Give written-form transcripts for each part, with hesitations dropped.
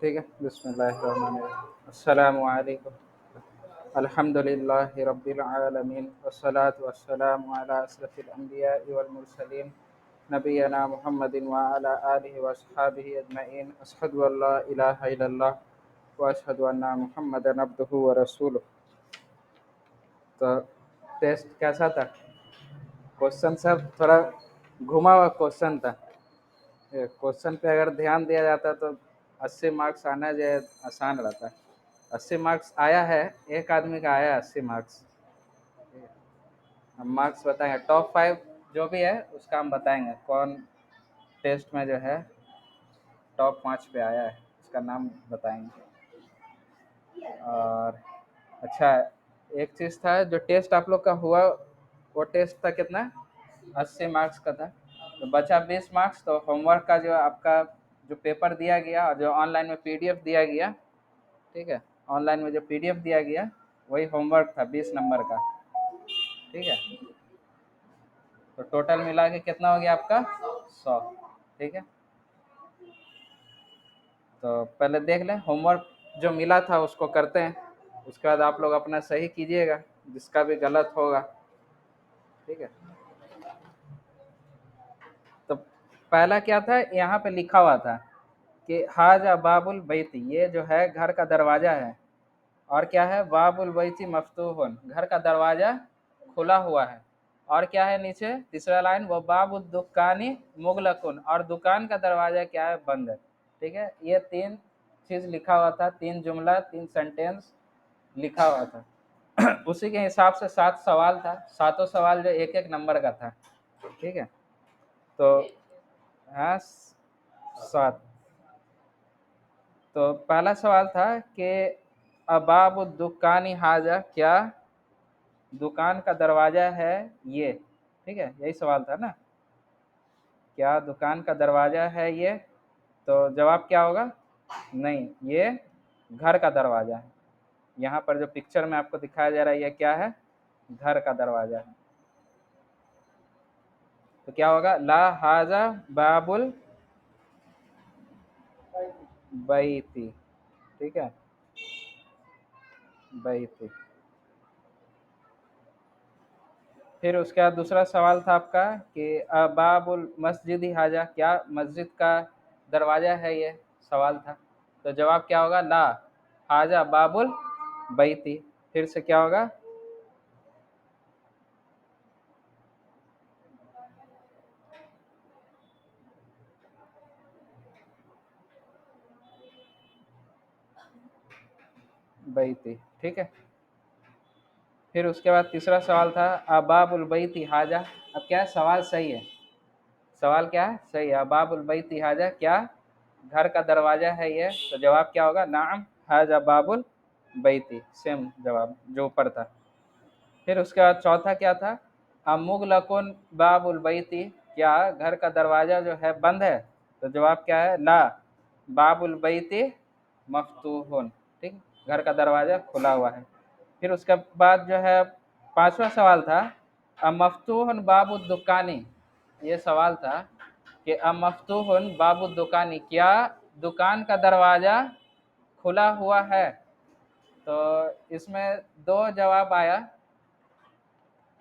ठीक है। बिस्मिल्लाहिर्रहमानिर्रहीम। अस्सलामु अलैकुम। अल्हम्दुलिल्लाहि रब्बिल आलमीन वस्सलातु वस्सलामु अला अशरफिल अंबियाइ वल मुरसलीन नबियना मुहम्मदिन व अला आलिहि व अस्हाबिहि अजमईन। अशहदु अल्ला इलाहा इल्लल्लाह व अशहदु अन्ना मुहम्मदन अब्दुहु व रसूलुहु। तो टेस्ट कैसा था? क्वेश्चन सब थोड़ा घुमा हुआ क्वेश्चन था। क्वेश्चन पे अगर ध्यान दिया जाता तो 80 मार्क्स आना जो है आसान रहता। 80 मार्क्स आया है, एक आदमी का आया 80 मार्क्स। हम मार्क्स बताएंगे, टॉप 5 जो भी है उसका हम बताएंगे कौन टेस्ट में जो है टॉप 5 पे आया है, उसका नाम बताएंगे। और अच्छा, एक चीज़ था जो टेस्ट आप लोग का हुआ, वो टेस्ट था कितना? 80 मार्क्स का था। तो बचा 20 मार्क्स। तो होमवर्क का जो आपका जो पेपर दिया गया और जो ऑनलाइन में पीडीएफ दिया गया, ठीक है, ऑनलाइन में जो पीडीएफ दिया गया वही होमवर्क था 20 नंबर का। ठीक है, तो टोटल मिला के कितना हो गया आपका? 100। ठीक है, तो पहले देख लें होमवर्क जो मिला था उसको करते हैं, उसके बाद आप लोग अपना सही कीजिएगा जिसका भी गलत होगा। ठीक है, तो पहला क्या था, यहाँ पे लिखा हुआ था कि हाजा बाबुल बैती, ये जो है घर का दरवाजा है। और क्या है? बाबुल बैती मफ्तूहन, घर का दरवाजा खुला हुआ है। और क्या है नीचे तीसरा लाइन, वो बाबुल दुकानी मुगलकुन, और दुकान का दरवाजा क्या है? बंद है। ठीक है, ये 3 चीज लिखा हुआ था, 3 जुमला, 3 सेंटेंस लिखा हुआ था। उसी के हिसाब से 7 सवाल था, सातों सवाल जो एक एक नंबर का था। ठीक है, तो हाँ 7। तो पहला सवाल था कि अबाब दुकानी हाजा, क्या दुकान का दरवाजा है ये? ठीक है, यही सवाल था ना, क्या दुकान का दरवाजा है ये? तो जवाब क्या होगा? नहीं, ये घर का दरवाजा है। यहाँ पर जो पिक्चर में आपको दिखाया जा रहा है ये क्या है? घर का दरवाजा है। तो क्या होगा? ला हाजा बाबुल बैती। ठीक है, बैती। फिर उसके बाद दूसरा सवाल था आपका कि बाबुल मस्जिद हाजा, क्या मस्जिद का दरवाजा है ये? सवाल था। तो जवाब क्या होगा? ला हाजा बाबुल बैती। फिर से क्या होगा? बैती। ठीक है, फिर उसके बाद तीसरा सवाल था अबाबुल बैती हाजा। अब क्या है? सवाल सही है, सवाल क्या है? सही है। अबाबुल बैती हाजा, क्या घर का दरवाजा है ये? तो जवाब क्या होगा? नाम हाजा बाबुल बैती, सेम जवाब जो ऊपर था। फिर उसके बाद चौथा क्या था? अमुगलकुन बाबुल बैती, क्या घर का दरवाजा जो है बंद है? तो जवाब क्या है? ला बाबुल बैती मफ्तूहुन। ठीक, घर का दरवाजा खुला हुआ है। फिर उसके बाद जो है पांचवा सवाल था अमफ्तूहन बाबू दुकानी। ये सवाल था कि अमफ्तूहन बाबू दुकानी, क्या दुकान का दरवाजा खुला हुआ है? तो इसमें दो जवाब आया।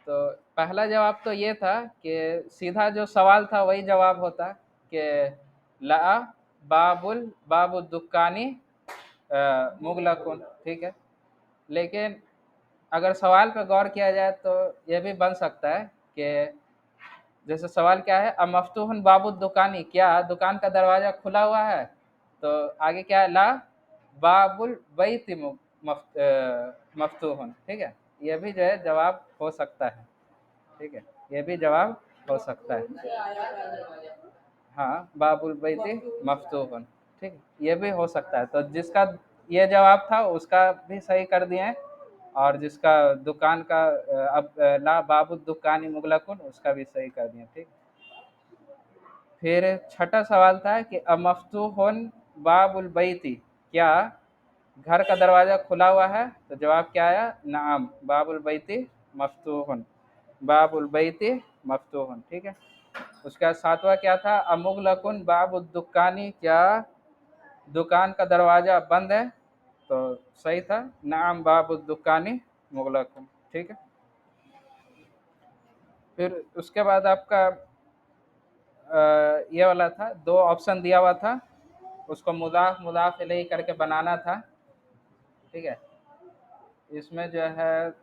तो पहला जवाब तो ये था कि सीधा जो सवाल था वही जवाब होता कि ला बाबुल बाबू दुकानी मुगलकुन। ठीक है, लेकिन अगर सवाल पर गौर किया जाए तो यह भी बन सकता है कि जैसे सवाल क्या है, अमफ्तूहन बाबू दुकानी, क्या दुकान का दरवाजा खुला हुआ है? तो आगे क्या है? ला बाबुल बैती मफ्तूहन। ठीक है, यह भी जो है जवाब हो सकता है। ठीक है, ये भी जवाब हो सकता है। हाँ, बाबुल बैती मफ्तूहन। ठीक है, ये भी हो सकता है। तो जिसका ये जवाब था उसका भी सही कर दिए हैं, और जिसका दुकान का अब ला बाबू दुकानी मुगलकुन, उसका भी सही कर दिए। ठीक, फिर छठा सवाल था कि अमफ्तूहन बाबुल बैती, क्या घर का दरवाजा खुला हुआ है? तो जवाब क्या आया? नाम बाबुल बैती मफ्तूहन, बाबुल बैती मफ्तूहन। ठीक है, उसका सातवां क्या था? अमुगलकुन बाबु दुकानी, क्या दुकान का दरवाजा बंद है, तो सही था, नाम बाबु दुकानी मुगलकुम। ठीक है, फिर उसके बाद आपका ये वाला था, दो ऑप्शन दिया हुआ था, उसको मुदाफ मुदाफ इलैहि करके बनाना था। ठीक है, इसमें जो है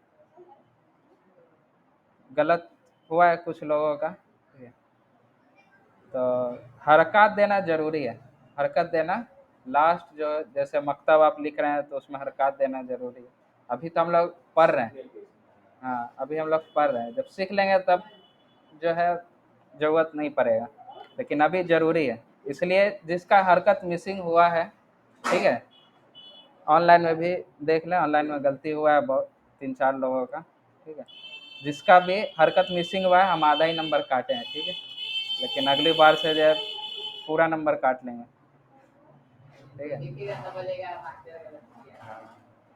गलत हुआ है कुछ लोगों का। ठीक है, तो हरकत देना जरूरी है, हरकत देना, लास्ट जो जैसे मकतब आप लिख रहे हैं तो उसमें हरकत देना जरूरी है। अभी तो हम लोग पढ़ रहे हैं, हाँ अभी हम लोग पढ़ रहे हैं, जब सीख लेंगे तब जो है ज़रूरत नहीं पड़ेगा, लेकिन अभी ज़रूरी है। इसलिए जिसका हरकत मिसिंग हुआ है, ठीक है, ऑनलाइन में भी देख लें, ऑनलाइन में गलती हुआ है बहुत, 3-4 लोगों का। ठीक है, जिसका भी हरकत मिसिंग हुआ है हम आधा ही नंबर काटे हैं। ठीक है, लेकिन अगली बार से जो है पूरा नंबर काट लेंगे। ठीक है,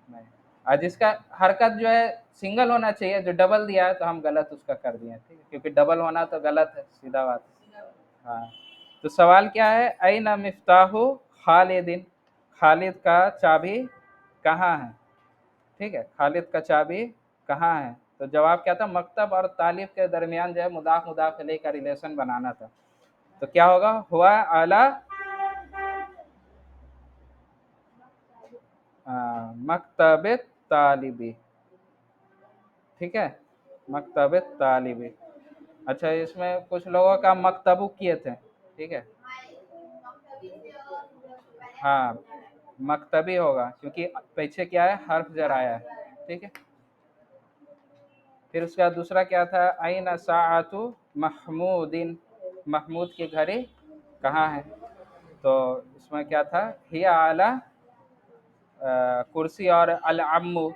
नहीं, और जिसका हरकत जो है सिंगल होना चाहिए, जो डबल दिया है तो हम गलत उसका कर दिए। ठीक है, क्योंकि डबल होना तो गलत है, सीधा बात है। हाँ, तो सवाल क्या है, अयना मिफ्ताहु खालिदिन, खालिद का चाबी कहाँ है। ठीक है, खालिद का चाबी कहाँ है, तो जवाब क्या था, मकतब और तालिब के दरमियान जो है मुदाफ मुदाफ इलैहि का रिलेशन बनाना था। तो क्या होगा, हुआ आला मकतब तालिबी। ठीक है, मकतब तालिबी। अच्छा, इसमें कुछ लोगों का मकतबु किए थे। ठीक है, हाँ मकतबी होगा क्योंकि पीछे क्या है, हर्फ जर आया है। ठीक है, फिर उसका दूसरा क्या था, आइना साआतु महमूदिन, महमूद की घड़ी कहाँ है, तो इसमें क्या था, हिया आला कुर्सी और अल अम्मू,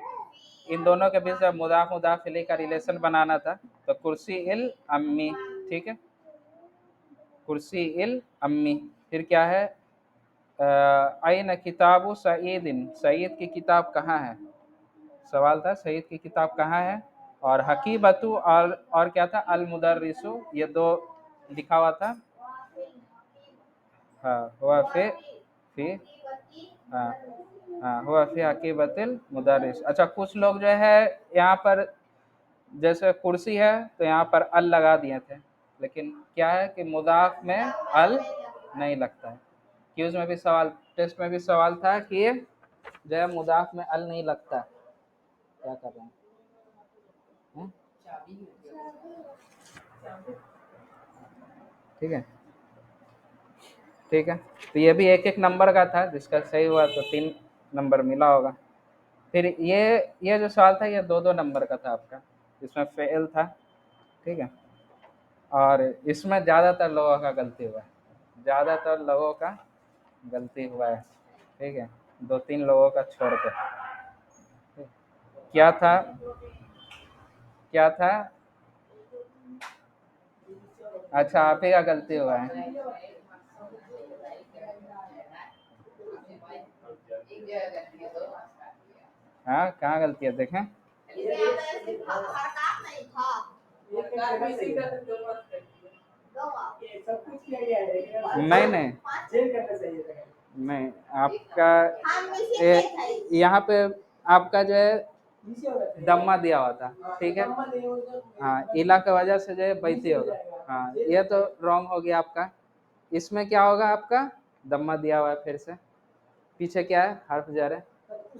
इन दोनों के बीच मुदाफ मुदाफ इलैहि का रिलेशन बनाना था, तो कुर्सी इल अम्मी। ठीक है, कुर्सी इल अम्मी। फिर क्या है, अयन किताबु सईदिन, सईद की किताब कहाँ है, सवाल था सईद की किताब कहाँ है। और हकीबतु और क्या था, अल मुदर्रिसु, ये दो लिखा हुआ था। हाँ हुआ फी हाँ हाँ हुआ फी हकीबतिल मुदर्रिस। अच्छा, कुछ लोग जो है यहाँ पर जैसे कुर्सी है तो यहाँ पर अल लगा दिए थे, लेकिन क्या है कि मुदाफ में अल नहीं लगता है। क्यूज में भी सवाल, टेस्ट में भी सवाल था कि जो है मुदाफ में अल नहीं लगता। क्या कर रहे हैं, हैं? ठीक है, ठीक है, तो ये भी एक एक नंबर का था, जिसका सही हुआ तो 3 नंबर मिला होगा। फिर ये जो सवाल था ये 2-2 नंबर का था आपका, इसमें फेल था। ठीक है, और इसमें ज़्यादातर लोगों का गलती हुआ है, ज़्यादातर लोगों का गलती हुआ है। ठीक है, 2-3 लोगों का छोड़ के। क्या था, क्या था, अच्छा आप ही का गलती हुआ है। हाँ कहाँ गलती है देखें, नहीं नहीं नहीं, आपका यहाँ पे आपका जो है दम्मा दिया हुआ था। ठीक है, हाँ इला की वजह से जो है बैती होगा। हाँ ये तो रॉन्ग हो गया आपका। इसमें क्या होगा, आपका दम्मा दिया हुआ है, फिर से पीछे क्या है, हर्फ जर है,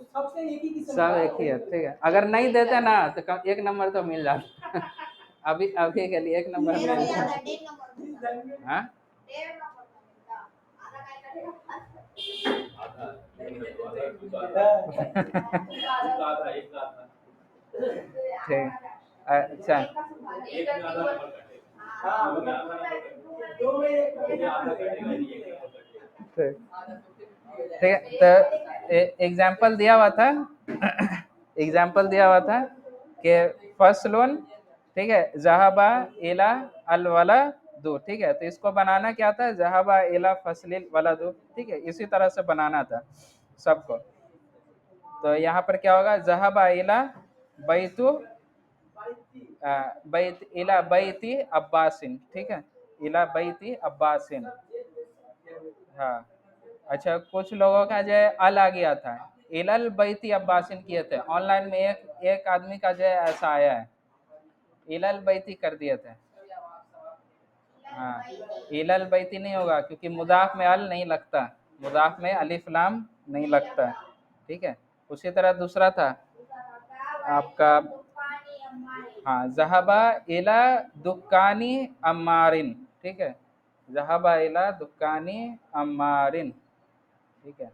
सब एक ही है। ठीक है, अगर नहीं देते ना तो एक नंबर तो मिल जाता। अभी अभी के लिए एक नंबर मिल जाता। हाँ ठीक, अच्छा ठीक, ठीक है, तो एग्जाम्पल दिया हुआ था। एग्जाम्पल दिया हुआ था कि फसलुन, ठीक है, जहाबा इला अल वाला दो। ठीक है, तो इसको बनाना क्या था, जहाबा इला फसलिल वाला दो। ठीक है, इसी तरह से बनाना था सबको। तो यहाँ पर क्या होगा, जहाबा इला बैतु बैत इला बैती अब्बासिन। ठीक है, इला बैती अब्बासिन। हाँ अच्छा, कुछ लोगों का जो है अल आ गया था, इलल बैती अब्बासिन किए थे। ऑनलाइन में एक एक आदमी का जो है ऐसा आया है, इलल बैती कर दिए थे। हाँ, इलल बैती नहीं होगा क्योंकि मुदाफ में अल नहीं लगता, मुदाफ में अलिफ लाम नहीं लगता। ठीक है। उसी तरह दूसरा था आपका, हाँ, जहबा इला दुकानी अम्मारिन। ठीक है, जहबा इला दुकानी अम्मारिन। ठीक है।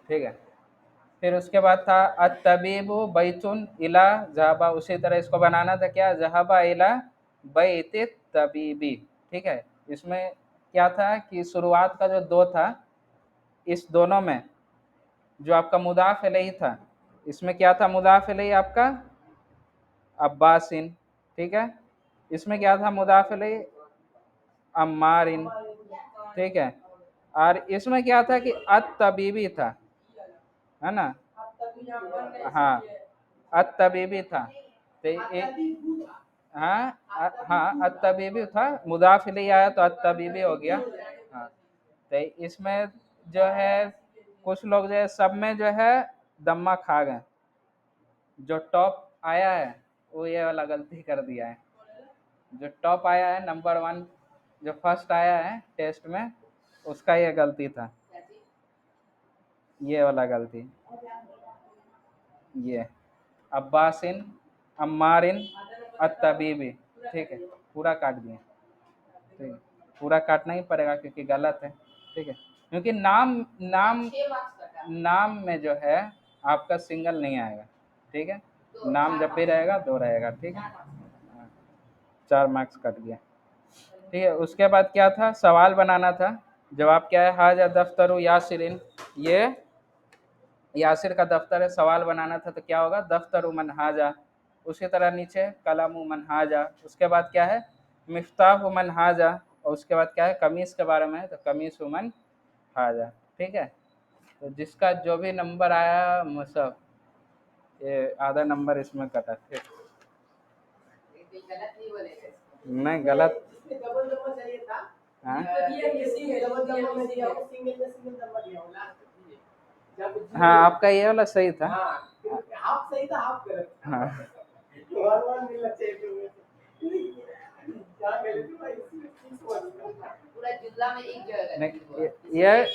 ठीक है। फिर उसके बाद था अतबीबु बैतुन इला जहाबा, उसी तरह इसको बनाना था क्या, जहाबा इला बैत तबीबी। ठीक है। इसमें क्या था कि शुरुआत का जो दो था, इस दोनों में जो आपका मुदाफ इलैहि था, इसमें क्या था मुदाफ इलैहि आपका अब्बासिन। ठीक है। इसमें क्या था मुदाफ इलैहि अम्मारिन। ठीक है। और इसमें क्या था कि अत तबीबी था, है ना। हाँ, अत तबीबी था। तो हाँ, हाँ, अत तबीबी था, मुदाफ इलैहि आया तो अत तबीबी हो गया। हाँ, तो इसमें जो है कुछ लोग जो है सब में जो है दम्मा खा गए। जो टॉप आया है वो ये वाला गलती कर दिया है। जो टॉप आया है नंबर 1, जो फर्स्ट आया है टेस्ट में, उसका ये गलती था, ये वाला गलती। ये अब्बासिन अम्मारिन अतबीबी। ठीक है, पूरा काट दिए। ठीक है, पूरा काटना ही पड़ेगा क्योंकि गलत है। ठीक है, क्योंकि नाम नाम नाम में जो है आपका सिंगल नहीं आएगा। ठीक है, नाम जब भी रहेगा दो रहेगा। ठीक है। हाँ, 4 मार्क्स कट गया। ठीक है। उसके बाद क्या था, सवाल बनाना था। जवाब क्या है, हाजा दफ्तर यासिरिन, ये यासिर का दफ्तर है। सवाल बनाना था तो क्या होगा, दफ्तर मन हाजा। उसी तरह नीचे कलम मन हाजा। उसके बाद क्या है, मिफ्ताह मन हाजा। और उसके बाद क्या है, कमीज के बारे में है तो कमीज मन हाजा। ठीक है। तो जिसका जो भी नंबर आया मुसब, ये आधा नंबर इसमें कटा। ठीक, नहीं गलत। हाँ, हाँ, आपका ये वाला सही था। हाफ सही था, हाफ गलत। हाँ, नहीं,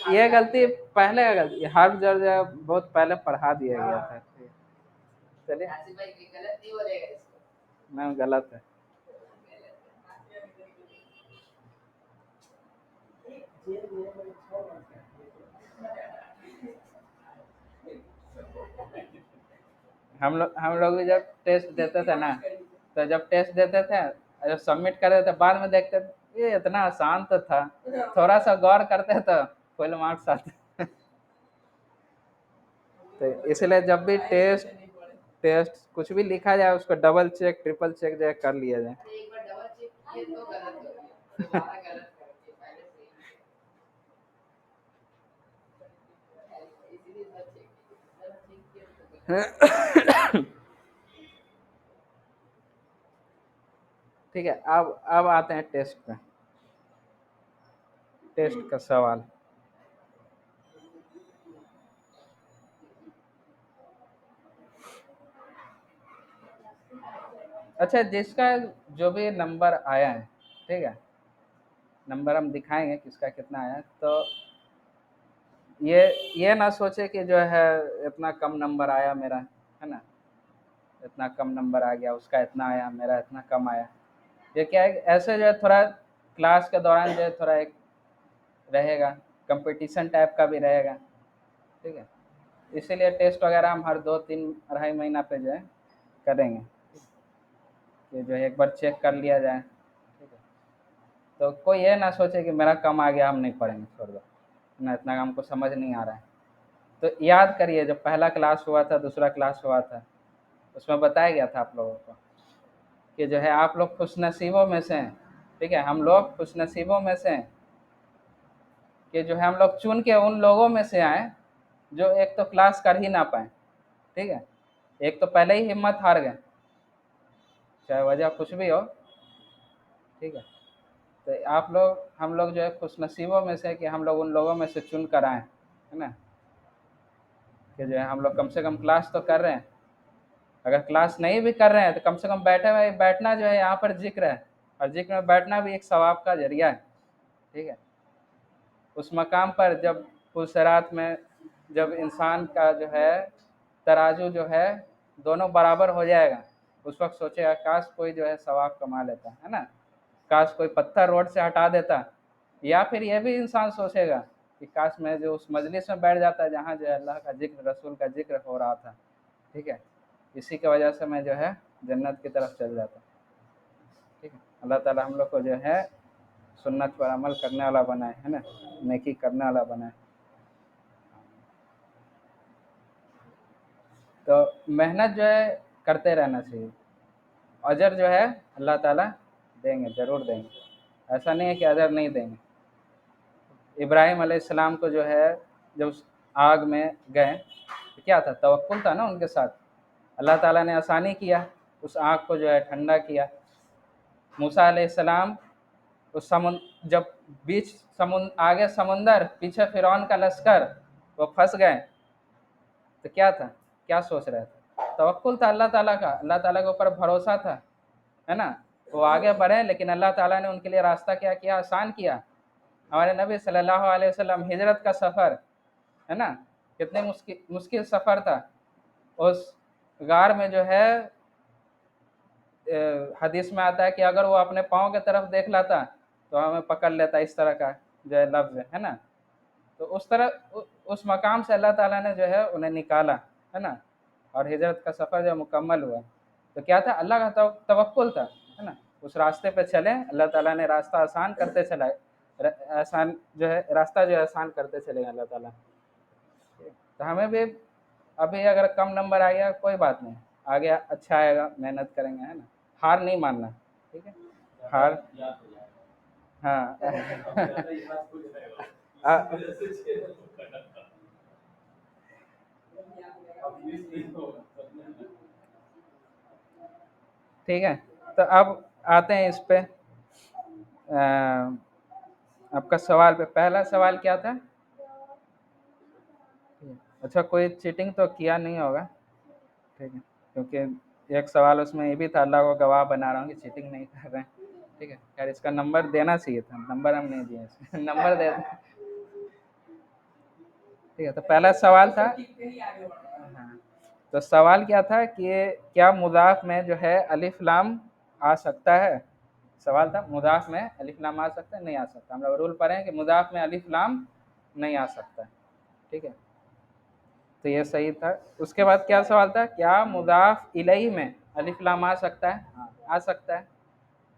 ये गलती पहले का गलती, हर जगह बहुत पहले पढ़ा दिया गया था। चलिए, नहीं गलत है। हम लोग भी जब टेस्ट देते थे ना, तो जब टेस्ट देते थे, जब सबमिट कर देते बाद में देखते ये इतना आसान तो था, थोड़ा सा गौर करते तो फुल मार्क्स आते। तो इसलिए जब भी टेस्ट टेस्ट कुछ भी लिखा जाए उसको डबल चेक ट्रिपल चेक जो है कर लिया जाए। ठीक है, अब आते हैं टेस्ट पे। टेस्ट का सवाल, अच्छा, जिसका जो भी नंबर आया है, ठीक है, नंबर हम दिखाएंगे किसका कितना आया है, तो ये ना सोचे कि जो है इतना कम नंबर आया मेरा, है ना, इतना कम नंबर आ गया, उसका इतना आया, मेरा इतना कम आया। ये क्या है, ऐसे जो है थोड़ा क्लास के दौरान जो है थोड़ा एक रहेगा, कंपटीशन टाइप का भी रहेगा। ठीक है, इसीलिए टेस्ट वगैरह हम हर 2-3 अढ़ाई महीना पे जो है करेंगे, कि जो है एक बार चेक कर लिया जाए। ठीक है, तो कोई ये ना सोचे कि मेरा कम आ गया हम नहीं पढ़ेंगे, छोड़ दो ना, इतना हमको समझ नहीं आ रहा है। तो याद करिए, जब पहला क्लास हुआ था, दूसरा क्लास हुआ था, उसमें बताया गया था आप लोगों को कि जो है आप लोग खुशनसीबों में से हैं। ठीक है, हम लोग खुशनसीबों में से हैं कि जो है हम लोग चुन के उन लोगों में से आए जो एक तो क्लास कर ही ना पाए। ठीक है, एक तो पहले ही हिम्मत हार गए, चाहे वजह कुछ भी हो। ठीक है, तो आप लोग हम लोग जो है खुशनसीबों में से कि हम लोग उन लोगों में से चुन कर आए, है ना, कि जो है हम लोग कम से कम क्लास तो कर रहे हैं। अगर क्लास नहीं भी कर रहे हैं तो कम से कम बैठना जो है यहाँ पर जिक्र है, और जिक्र में बैठना भी एक सवाब का जरिया है। ठीक है, उस मकाम पर जब पुलसरात में जब इंसान का जो है तराजू जो है दोनों बराबर हो जाएगा, उस वक्त सोचेगा काश कोई जो है सवाब कमा लेता, है ना, काश कोई पत्थर रोड से हटा देता। या फिर यह भी इंसान सोचेगा कि काश मैं जो उस मजलिस में बैठ जाता जहाँ जो है अल्लाह का जिक्र, रसूल का जिक्र हो रहा था। ठीक है, इसी की वजह से मैं जो है जन्नत की तरफ चल जाता। ठीक है, अल्लाह ताला हम लोग को जो है सुन्नत पर अमल करने वाला बनाए, है ना, नेकी करने वाला बनाए। तो मेहनत जो है करते रहना चाहिए, अजर जो है अल्लाह ताला देंगे, ज़रूर देंगे, ऐसा नहीं है कि अजर नहीं देंगे। इब्राहिम अलैहिस्सलाम को जो है जब उस आग में गए तो क्या था, तवक्कुल था ना उनके साथ, अल्लाह ताला ने आसानी किया, उस आग को जो है ठंडा किया। मूसा अलैहिस्सलाम उस समुद्र जब बीच समुद्र, आगे समुंदर पीछे फिरौन का लश्कर, वो फंस गए, तो क्या था, क्या सोच रहे थे, तवक्कुल था अल्लाह ताला का, अल्लाह ताला के ऊपर भरोसा था, है ना। वो आगे बढ़े लेकिन अल्लाह ताला ने उनके लिए रास्ता क्या किया, आसान किया। हमारे नबी सल्लल्लाहु अलैहि वसल्लम हिजरत का सफ़र, है ना, कितने मुश्किल मुश्किल सफ़र था। उस गार में जो है हदीस में आता है कि अगर वो अपने पाँव की तरफ देख लाता तो हमें पकड़ लेता, इस तरह का जो है लफ्ज़ है ना। तो उस तरह उस मकाम से अल्लाह ताला ने जो है उन्हें निकाला, है ना, और हिजरत का सफ़र जो मुकम्मल हुआ। तो क्या था, अल्लाह का तवक्कुल था, है ना, उस रास्ते पे चले, अल्लाह ताला ने रास्ता आसान करते चला, आसान जो है रास्ता जो है आसान करते चले अल्लाह ताला। तो हमें भी अभी अगर कम नंबर आ गया कोई बात नहीं, आगे अच्छा आएगा, मेहनत करेंगे, है ना, हार नहीं मानना। ठीक है, हार, हाँ ठीक है। तो अब आते हैं इस पे, आपका सवाल पे, पहला सवाल क्या था। अच्छा, कोई चीटिंग तो किया नहीं होगा, ठीक है, क्योंकि एक सवाल उसमें ये भी था, अल्लाह को गवाह बना रहा हूँ कि चीटिंग नहीं कर रहे हैं। ठीक है, यार इसका नंबर देना चाहिए था, नंबर हम नहीं दिए नंबर दे। ठीक है, तो पहला सवाल था, हाँ, तो सवाल क्या था कि क्या मुदाफ में जो है अलिफ लाम आ सकता है। सवाल था मुदाफ में अलिफ लाम आ सकता है, नहीं आ सकता। हम लोग रूल पढ़े हैं कि मुदाफ में अलिफ लाम नहीं आ सकता। ठीक है, तो ये सही था। उसके बाद क्या सवाल था, क्या मुदाफ इलैहि में अलिफ लाम आ सकता है। हाँ, आ सकता है,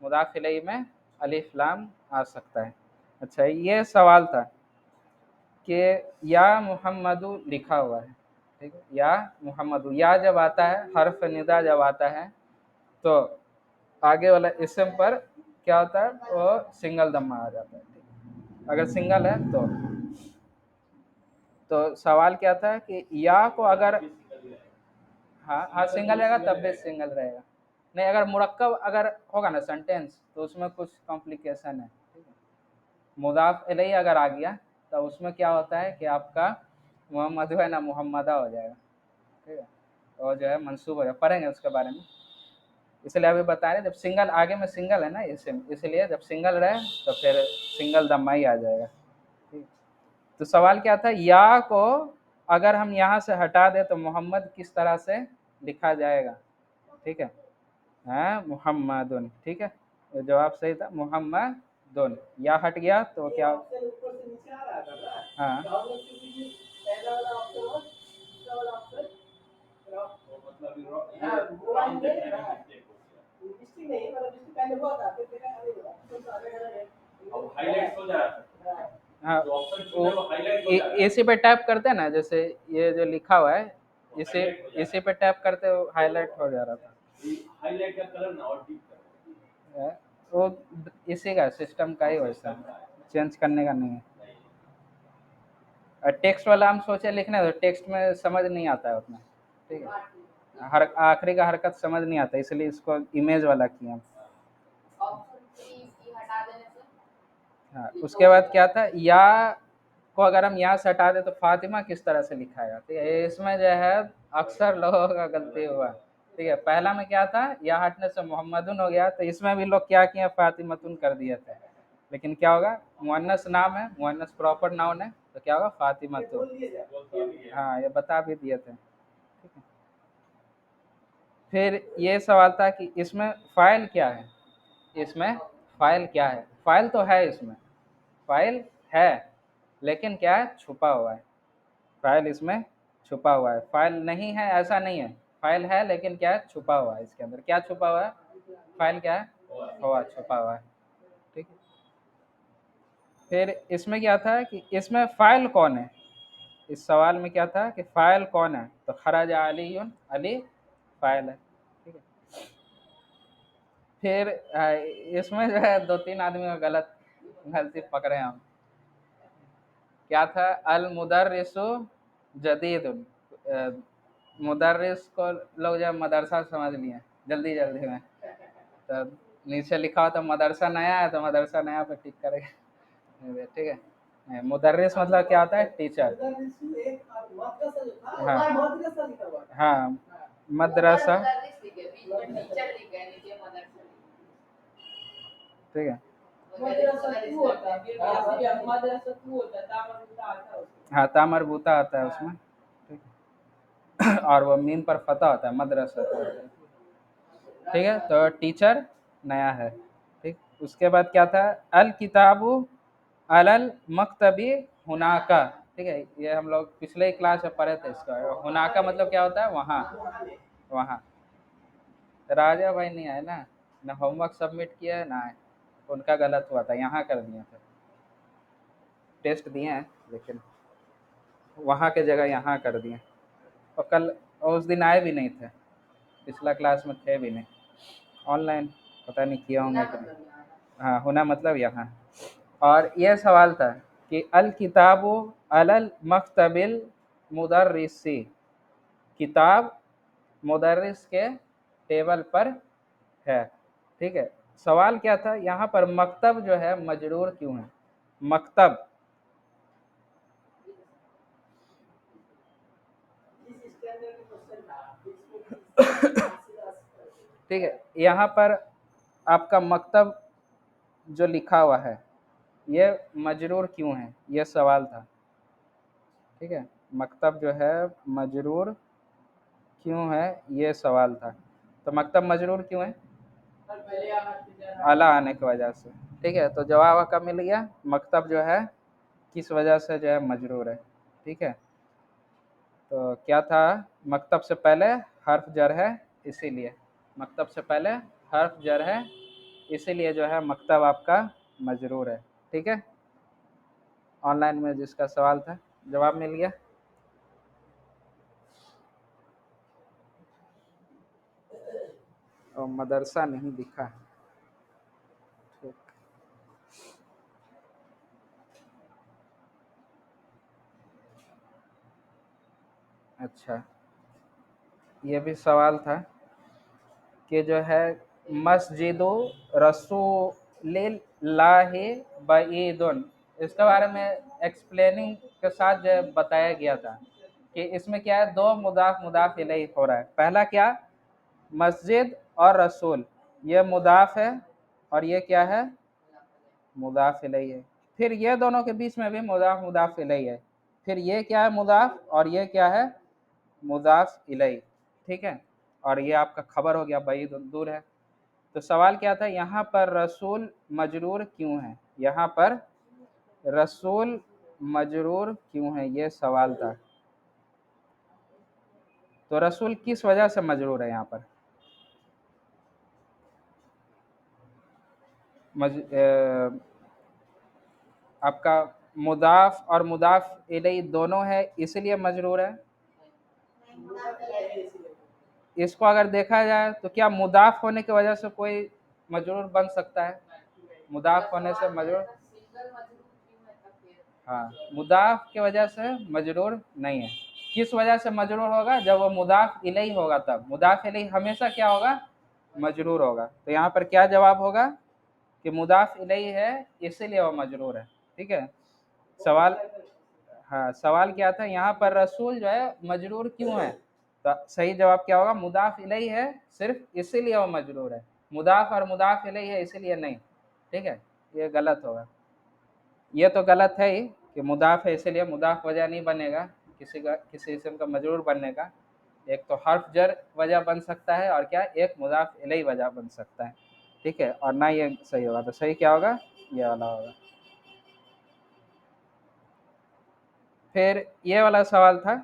मुदाफ इलैहि में अलिफ लाम आ सकता है। अच्छा, ये सवाल था कि या मुहम्मदू लिखा हुआ है, ठीक है, या मुहम्मदू, या जब आता है, हर्फ निदा जब आता है, तो आगे वाला इसम पर क्या होता है, वो सिंगल दम्मा आ जाता है। ठीक है, अगर सिंगल है तो सवाल क्या था कि या को अगर, हाँ हाँ सिंगल रहेगा तब भी सिंगल रहेगा। नहीं, अगर मुरक्कब अगर होगा ना सेंटेंस तो उसमें कुछ कॉम्प्लिकेशन है। ठीक है, मुदाफ इलैहि अगर आ गया तो उसमें क्या होता है कि आपका मोहम्मद है ना मुहम्मदा हो जाएगा। ठीक है, और जो है मंसूब हो जाएगा, पढ़ेंगे उसके बारे में। इसलिए अभी बता रहे, जब सिंगल आगे में सिंगल है ना, इसलिए जब सिंगल रहे तो फिर सिंगल दम्मा ही आ जाएगा। ठीक, तो सवाल क्या था, या को अगर हम यहाँ से हटा दें तो मोहम्मद किस तरह से लिखा जाएगा। ठीक है, हाँ मुहम्मदुन, ठीक है, तो जवाब सही था मुहम्मदुन। या हट गया तो क्या, हाँ हाँ, वो इसी पे टैप करते हैं ना, जैसे ये जो लिखा हुआ है, इसे इसी पे टैप करते हो हाईलाइट हो जा रहा था। वो इसी का सिस्टम का ही वैसा, चेंज करने का नहीं है। टेक्स्ट वाला हम सोचे लिखने, तो टेक्स्ट में समझ नहीं आता है उतना। ठीक है, हर आखिरी का हरकत समझ नहीं आता, इसलिए इसको इमेज वाला किया हम। हाँ, उसके बाद क्या था, या को अगर हम यहाँ से हटा दे तो फातिमा किस तरह से लिखाएगा, ठीक है। इसमें जो है अक्सर लोगों का गलती हुआ, ठीक है। पहला में क्या था, या हटने से मोहम्मदुन हो गया, तो इसमें भी लोग क्या किए, फातिमतुन कर दिए थे। लेकिन क्या होगा, मुअन्नस नाम है, मुअन्नस प्रॉपर नाउन है, तो क्या होगा, फातिमतुन। हाँ, ये बता भी दिए थे, ठीक है। फिर ये सवाल था कि इसमें फाइल क्या है, इसमें फाइल क्या है। फाइल तो है, इसमें फाइल है, लेकिन क्या है, छुपा हुआ है। फाइल इसमें छुपा हुआ है, फाइल नहीं है ऐसा नहीं है, फाइल है लेकिन क्या है, छुपा हुआ है। इसके अंदर क्या छुपा हुआ है, फाइल क्या है, हुआ छुपा हुआ है, ठीक है। फिर इसमें क्या था कि इसमें फाइल कौन है, इस सवाल में क्या था कि फाइल कौन है, तो खराज अलीयुन, अली फाइल है, ठीक है। फिर इसमें जो है दो तीन आदमी का गलती पकड़े हम। क्या था, अल मुदर्रिसु जदीदुन, मुदर्रिस को लोग जो मदरसा समझ लिए जल्दी जल्दी में, तो नीचे लिखा हो तो मदरसा नया है, तो मदरसा नया पे टिक करेगा, ठीक है। मुदर्रिस मतलब क्या होता है, टीचर। हाँ हाँ, मदरसा, ठीक है। हाँ, तामर बूता आता है उसमें, ठीक है। और वो मीम पर फता होता है, मदरसा, ठीक है। तो टीचर नया है, ठीक। उसके बाद क्या था, अल किताबु अलल मकतबी हुनाका, ठीक है। ये हम लोग पिछले क्लास में पढ़े थे इसका। हुनाका मतलब क्या होता है, वहाँ, वहाँ। राजा भाई नहीं आए ना, ना होमवर्क सबमिट किया है ना आए, उनका गलत हुआ था, यहाँ कर दिए थे, टेस्ट दिए हैं लेकिन वहाँ के जगह यहाँ कर दिए। और कल, और उस दिन आए भी नहीं थे, पिछला क्लास में थे भी नहीं, ऑनलाइन पता नहीं किया होंगे कि नहीं। हाँ, होना मतलब यहाँ। और यह सवाल था कि अल किताबु अलल मकतबिल मुदर्रिसी, किताब मुदर्रिस के टेबल पर है, ठीक है। सवाल क्या था, यहाँ पर मकतब जो है मजरूर क्यों है, मकतब, ठीक है। यहाँ पर आपका मकतब जो लिखा हुआ है, ये मजरूर क्यों है, ये सवाल था, ठीक है। मकतब जो है मजरूर क्यों है, ये सवाल था। तो मकतब मजरूर क्यों है, आला आने की वजह से, ठीक है। तो जवाब आपका मिल गया, मकतब जो है किस वजह से जो है मजरूर है, ठीक है। तो क्या था, मकतब से पहले हर्फ जर है, इसीलिए मकतब से पहले हर्फ जर है, इसीलिए जो है मकतब आपका मजरूर है, ठीक है। ऑनलाइन में जिसका सवाल था, जवाब मिल गया। और मदरसा नहीं दिखा, ठीक। अच्छा, ये भी सवाल था कि जो है मस्जिदो रसूलिल्लाहि बईदुन, इसके बारे में एक्सप्लेनिंग के साथ जो है बताया गया था कि इसमें क्या है, दो मुदाफ मुदाफ इलैहि हो रहा है। पहला क्या, मस्जिद और रसूल, ये मुदाफ है, और ये क्या है, मुदाफ इलैहि है। फिर ये दोनों के बीच में भी मुदाफ मुदाफ इलैहि है। फिर ये क्या है, मुदाफ, और ये क्या है, मुदाफ इलैहि, ठीक है। और ये आपका खबर हो गया, बईद दूर है। तो सवाल क्या था, यहाँ पर रसूल मजरूर क्यों है, यहाँ पर रसूल मजरूर क्यों है, ये सवाल था। तो रसूल किस वजह से मजरूर है यहाँ पर, आपका मुदाफ और मुदाफ इलैहि दोनों है, इसलिए मजरूर है। इसको अगर देखा जाए तो क्या मुदाफ होने की वजह से कोई मजरूर बन सकता है, मुदाफ होने से मजरूर, हाँ, मुदाफ की वजह से मजरूर नहीं है। किस वजह से मजरूर होगा, जब वो मुदाफ इलैहि होगा, तब मुदाफ इलैहि हमेशा क्या होगा, मजरूर होगा। तो यहाँ पर क्या जवाब होगा, कि मुदाफ इलैहि है इसीलिए वो मजरूर है। ठीक है, सवाल, हाँ सवाल क्या था यहाँ पर रसूल जो है मजरूर क्यों है, तो सही जवाब क्या होगा, मुदाफ इलैहि है सिर्फ इसीलिए वो मजरूर है, मुदाफ और मुदाफ इलैहि है इसीलिए नहीं। ठीक है, ये गलत होगा, ये तो गलत है ही कि मुदाफ है इसीलिए मुदाफ वजह नहीं बनेगा किसी इसम का मजरूर बनने का। एक तो हर्फ जर वजह बन सकता है और क्या एक मुदाफ इलैहि वजह बन सकता है। ठीक है, और ना ये सही होगा, तो सही क्या होगा, ये वाला होगा। फिर ये वाला सवाल था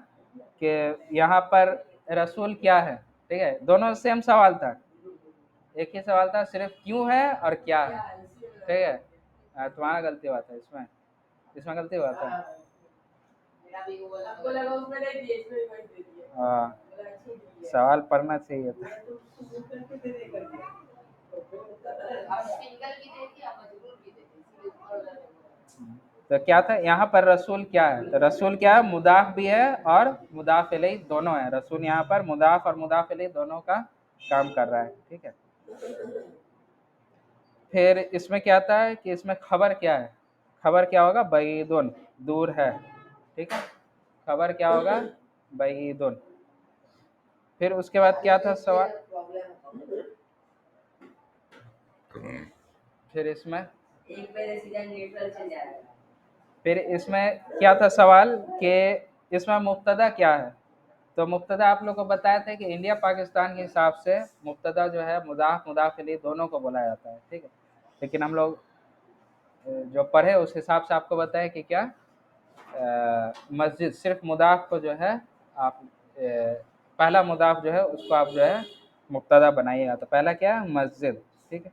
कि यहाँ पर रसूल क्या है। ठीक है, दोनों सेम सवाल था, एक ही सवाल था, सिर्फ क्यों है और क्या है। ठीक है, तुम्हारा गलती हुआ था इसमें, इसमें गलती हुआ था। हाँ, सवाल पढ़ना चाहिए था। तो क्या था यहाँ पर, रसूल क्या है, तो रसूल क्या है, मुदाफ भी है और मुदाफ इलैहि दोनों है। रसूल यहाँ पर मुदाफ और मुदाफ इलैहि दोनों का काम कर रहा है। ठीक है, फिर इसमें क्या आता है कि इसमें खबर क्या है, खबर क्या होगा, बैदुन, दूर है। ठीक है, खबर क्या होगा, बैदुन। फिर उसके बाद क्या था सवाल, फिर इसमें फिर इसमें क्या था सवाल कि इसमें मुब्तदा क्या है। तो मुब्तदा आप लोग को बताया था कि इंडिया पाकिस्तान के हिसाब से मुब्तदा जो है मुदाफ मुदाफ इलैहि दोनों को बोला जाता है। ठीक है, लेकिन हम लोग जो पढ़े उस हिसाब से आपको बताया कि क्या, मस्जिद सिर्फ मुदाफ को जो है आप पहला मुदाफ जो है उसको आप जो है मुब्तदा बनाइएगा। तो पहला क्या है, मस्जिद। ठीक है,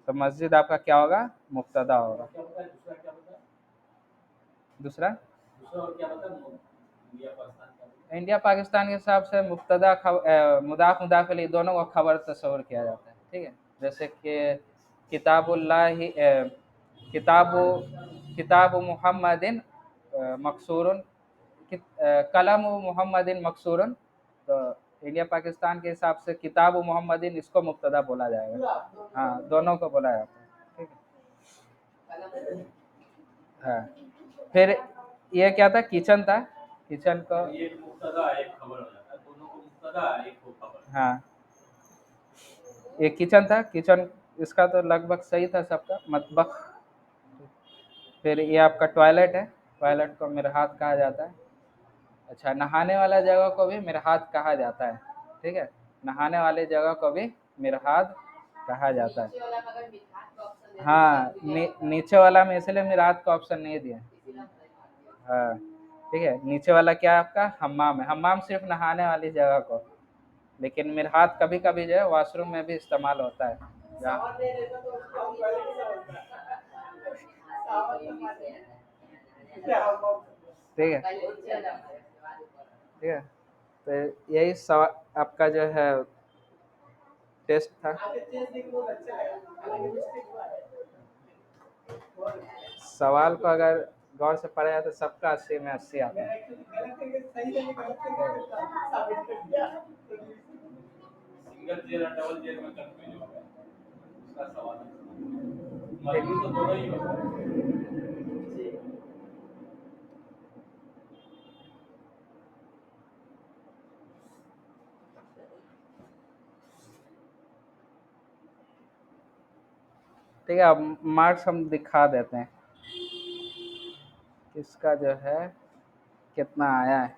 तो मस्जिद आपका क्या होगा, मुब्तदा होगा। दूसरा इंडिया पाकिस्तान के हिसाब से मुब्तदा मुदाफ मुदाफ इलैहि दोनों को खबर तस्वर किया जाता है। ठीक है, जैसे कि किताबुल्लाह, किताबु किताबु मुहम्मदिन मकसूरुन, कलम मोहम्मदिन मकसूरन। तो इंडिया पाकिस्तान के हिसाब से किताब मोहम्मदिन इसको मुब्तदा बोला जाएगा। हाँ, दोनों को बोला जाता है। ठीक है, हाँ। फिर ये क्या था, किचन था, किचन को एक मुब्तदा एक खबर हो जाता है, दोनों को मुब्तदा एक को खबर। हाँ, एक किचन था, किचन इसका तो लगभग सही था सबका, मतबख। फिर ये आपका टॉयलेट है, टॉयलेट को मिरहात कहा जाता है। अच्छा, नहाने वाला जगह को भी मिरहाद कहा जाता है। ठीक है, नहाने वाले जगह को भी मिरहाद कहा जाता है। हाँ, नीचे वाला में इसलिए मिरहाद का ऑप्शन नहीं दिया। हाँ, ठीक है, नीचे वाला क्या है आपका, हम्माम है, हम्माम सिर्फ नहाने वाली जगह को, लेकिन मिरहाद कभी कभी जो है वॉशरूम में भी इस्तेमाल होता है। ठीक है, ठीक है, तो यही सवाल आपका जो है टेस्ट था। सवाल को अगर गौर से पढ़ा जाए तो सबका 80 में 80 आता है। सिंगल जेल और डबल जेल में कंफ्यूज हो गए, उसका सवाल मजबूर तो दोनों ही होता है। ठीक है, अब मार्क्स हम दिखा देते हैं किसका जो है कितना आया है।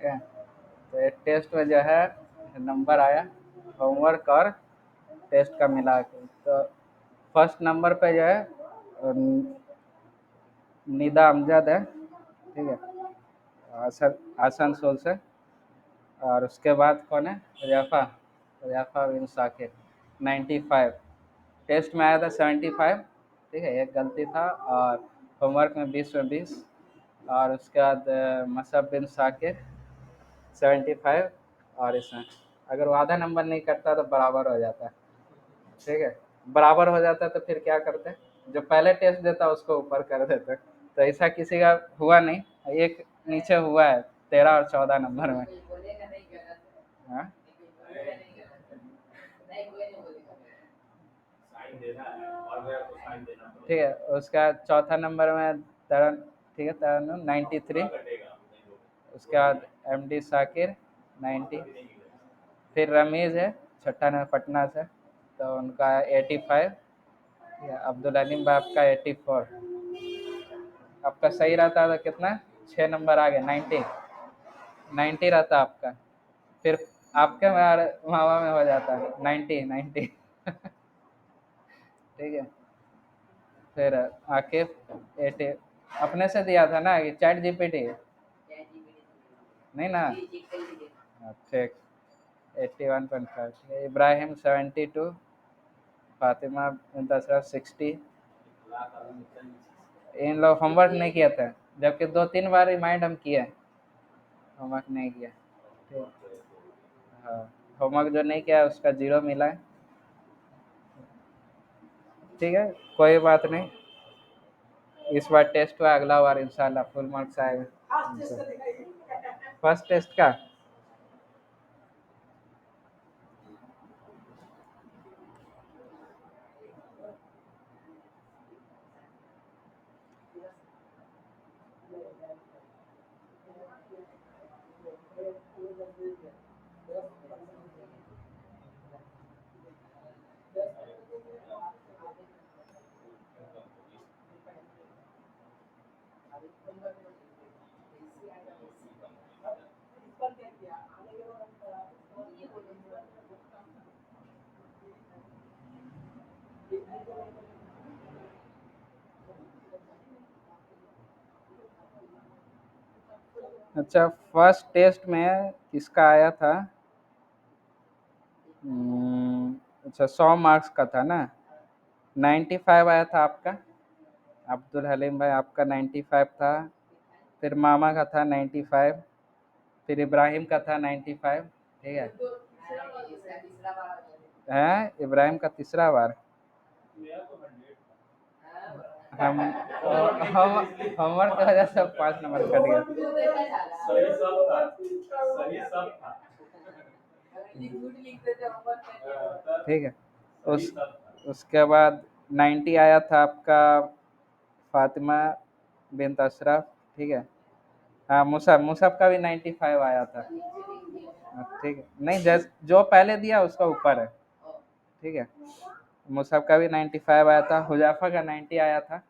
है। तो ये टेस्ट में जो है नंबर आया होमवर्क और टेस्ट का मिला के। तो फर्स्ट नंबर पे जो है निदा अमजद है, ठीक है, आसनसोल से। और उसके बाद कौन है, हुजैफा, हुजैफा बिन साकिर 95। टेस्ट में आया था 75, ठीक है, एक गलती था। और होमवर्क में 20 में 20। और उसके बाद मसअब बिन साकिर 75। और इसमें अगर वो आधा नंबर नहीं करता तो बराबर हो जाता है, ठीक है। बराबर हो जाता तो फिर क्या करते, जो पहले टेस्ट देता उसको ऊपर कर देते। तो ऐसा किसी का हुआ नहीं, एक नीचे हुआ है 13 और 14 नंबर में। हाँ, ठीक है। उसका चौथा नंबर में तरन, ठीक है, तरन 93। उसके बाद एमडी साकिर 90। फिर रमीज़ है छठा नंबर पटना से, तो उनका 85। ठीक है, अब्दुल हलीम भाई आपका 84। आपका सही रहता तो कितना, 6 नंबर आ गए, 90। 90 रहता आपका। फिर आपके मावा में हो जाता है 90 90। ठीक है। फिर आकिफ 80। अपने से दिया था ना, कि चैट जीपीटी नहीं ना। हाँ, ठीक। 81.5। इब्राहिम 72। फातिमा मुंतसरा 60। इन लोग होमवर्क नहीं किए थे, जबकि 2-3 बार रिमाइंड हम किए, होमवर्क नहीं किया। ठीक। हाँ, होमवर्क जो नहीं किया उसका 0 मिला है। ठीक है, कोई बात नहीं। इस बार टेस्ट हुआ, अगला बार इंशाल्लाह फुल मार्क्स आएगा। फर्स्ट टेस्ट का अच्छा, फर्स्ट टेस्ट में किसका आया था? अच्छा, 100 मार्क्स का था ना। 95 आया था आपका, अब्दुल हलीम भाई आपका 95 था। फिर मामा का था 95। फिर इब्राहिम का था 95। ठीक है। है इब्राहिम का तीसरा बार। हम हम होमवर्क की वजह से 5 नंबर कट गया। ठीक है। उस उसके बाद 90 आया था आपका फातिमा बिन अशरफ, ठीक है। हाँ, मुसब मुसब का भी 95 आया था। ठीक है, नहीं जैस जो पहले दिया उसका ऊपर है। ठीक है, मुसब का भी 95 आया था, हुजाफा का 90 आया था।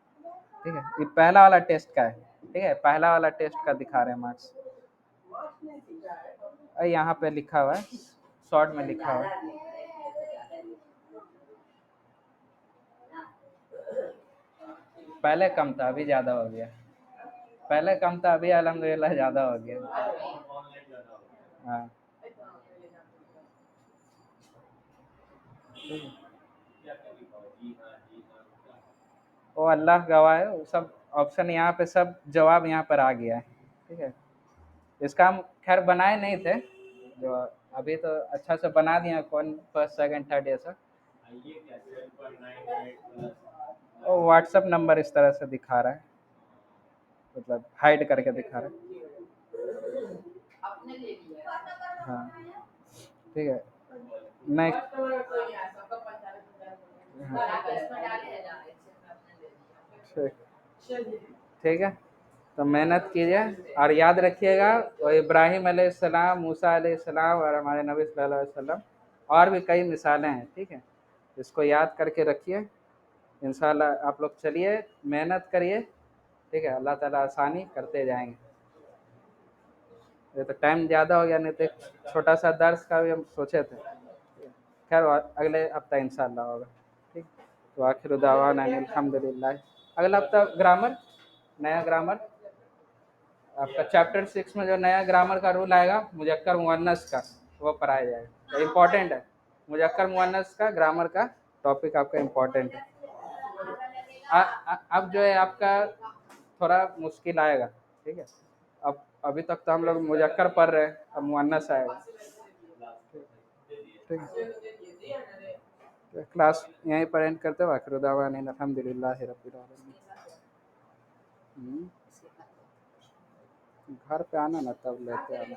ठीक है, ये पहला वाला टेस्ट का है। ठीक है, पहला वाला टेस्ट का दिखा रहे हैं मार्क्स। यहाँ पे लिखा हुआ है, शॉर्ट में लिखा हुआ है। पहले कम था, अभी ज़्यादा हो गया। पहले कम था, अभी अल्हम्दुलिल्लाह ज़्यादा हो गया। हाँ। वो अल्लाह गवाह है, वो सब ऑप्शन यहाँ पे सब जवाब यहाँ पर आ गया है। ठीक है, इसका हम खैर बनाए नहीं थे, जो अभी तो अच्छा से बना दिए हैं, कौन फर्स्ट सेकंड थर्ड ये सब। और व्हाट्सअप नंबर इस तरह से दिखा रहा है, मतलब हाइड करके दिखा रहा है। हाँ, ठीक है। नेक्स्ट। ठीक। ठीक है, तो मेहनत कीजिए और याद रखिएगा, वो इब्राहिम अलैहिस्सलाम, मूसा अलैहिस्सलाम और हमारे नबी सल्लल्लाहु अलैहि वसल्लम, और भी कई मिसालें हैं। ठीक है, इसको याद करके रखिए। इंशाल्लाह आप लोग चलिए, मेहनत करिए। ठीक है, अल्लाह ताला आसानी करते जाएंगे। ये तो टाइम ज़्यादा हो गया, नहीं तो एक छोटा सा दर्स का भी हम सोचे थे। खैर अगले हफ्ता इंशाल्लाह होगा। ठीक। तो आखिर दावाना अल्हम्दुलिल्लाह। अगला हफ्ता ग्रामर, नया ग्रामर, आपका चैप्टर 6 में जो नया ग्रामर का रूल आएगा मुजक्कर मुअन्नस का, वो पढ़ाया जाएगा। तो इम्पोर्टेंट है, मुजक्कर मुअन्नस का ग्रामर का टॉपिक आपका इम्पोर्टेंट है। अब जो है आपका थोड़ा मुश्किल आएगा। ठीक है, अब अभी तक तो हम लोग मुजक्कर पढ़ रहे हैं, अब मुअन्नस आएगा। ठीक है, तो क्लास यहीं पर एंड करते हुए आखिर दावाना अल्हम्दुलिल्लाहि रब्बिल आलमीन। घर पे आना ना, तब लेते आना।